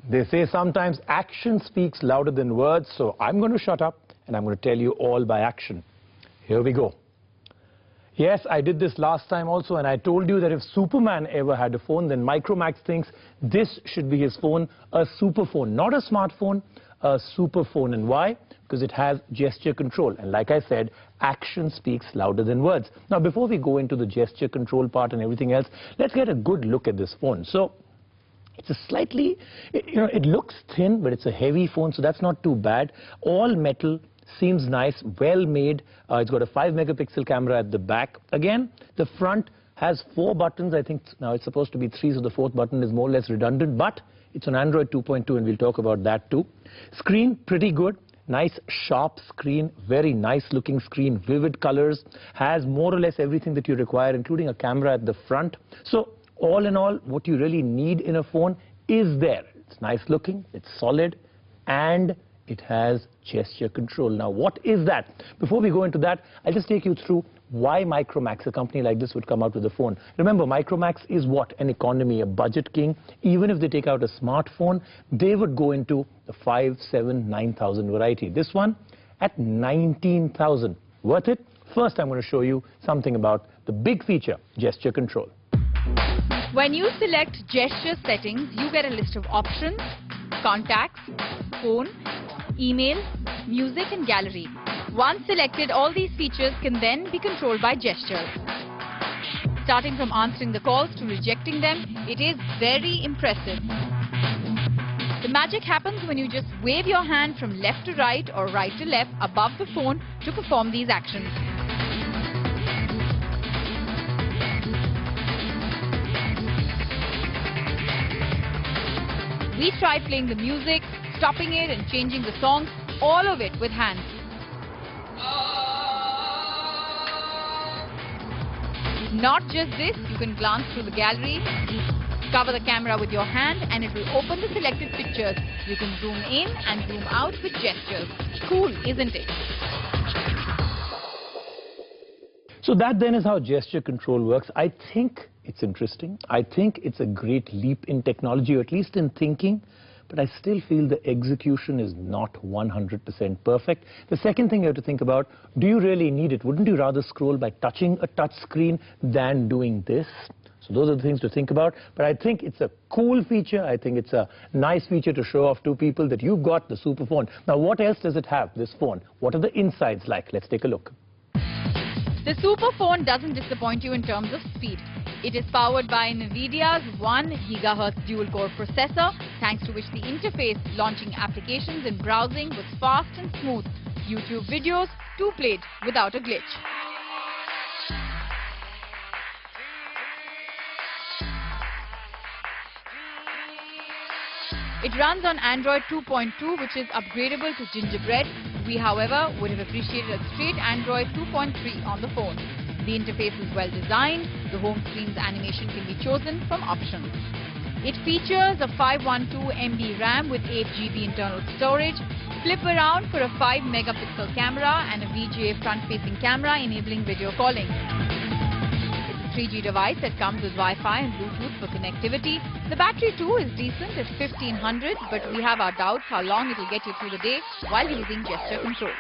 They say sometimes action speaks louder than words, so I'm going to shut up and I'm going to tell you all by action. Here we go. Yes, I did this last time also, and I told you that if Superman ever had a phone, then Micromax thinks this should be his phone, a superphone, not a smartphone, a superphone. And why? Because it has gesture control. And like I said, action speaks louder than words. Now, before we go into the gesture control part and everything else, let's get a good look at this phone. So, it's a slightly, it looks thin, but it's a heavy phone, so that's not too bad. All metal. Seems nice, well made. It's got a 5-megapixel camera at the back. Again, the front has 4 buttons. I think now it's supposed to be 3, so the 4th button is more or less redundant, but it's on Android 2.2, and we'll talk about that too. Screen, pretty good. Nice, sharp screen, very nice looking screen, vivid colors, has more or less everything that you require, including a camera at the front. So, all in all, what you really need in a phone is there. It's nice looking, it's solid, and it has gesture control. Now, what is that? Before we go into that, I'll just take you through why Micromax, a company like this, would come out with a phone. Remember, Micromax is what? An economy, a budget king. Even if they take out a smartphone, they would go into the 5, 7, 9,000 variety. This one at 19,000. Worth it? First, I'm going to show you something about the big feature, gesture control. When you select gesture settings, you get a list of options, contacts, phone, email, music and gallery. Once selected, all these features can then be controlled by gestures. Starting from answering the calls to rejecting them, it is very impressive. The magic happens when you just wave your hand from left to right or right to left above the phone to perform these actions. We tried playing the music, stopping it and changing the songs, all of it with hands. Not just this, you can glance through the gallery, cover the camera with your hand and it will open the selected pictures. You can zoom in and zoom out with gestures. Cool, isn't it? So that then is how gesture control works. I think it's interesting. I think it's a great leap in technology, or at least in thinking. But I still feel the execution is not 100% perfect. The second thing you have to think about, do you really need it? Wouldn't you rather scroll by touching a touch screen than doing this? So those are the things to think about. But I think it's a cool feature. I think it's a nice feature to show off to people that you've got the superphone. Now, what else does it have, this phone? What are the insides like? Let's take a look. The superphone doesn't disappoint you in terms of speed. It is powered by NVIDIA's 1 GHz dual-core processor, thanks to which the interface launching applications and browsing was fast and smooth. YouTube videos too played without a glitch. It runs on Android 2.2, which is upgradable to Gingerbread. We, however, would have appreciated a straight Android 2.3 on the phone. The interface is well designed. The home screen's animation can be chosen from options. It features a 512 MB RAM with 8 GB internal storage, flip around for a 5-megapixel camera and a VGA front-facing camera enabling video calling. It's a 3G device that comes with Wi-Fi and Bluetooth for connectivity. The battery too is decent at 1500, but we have our doubts how long it will get you through the day while using gesture control.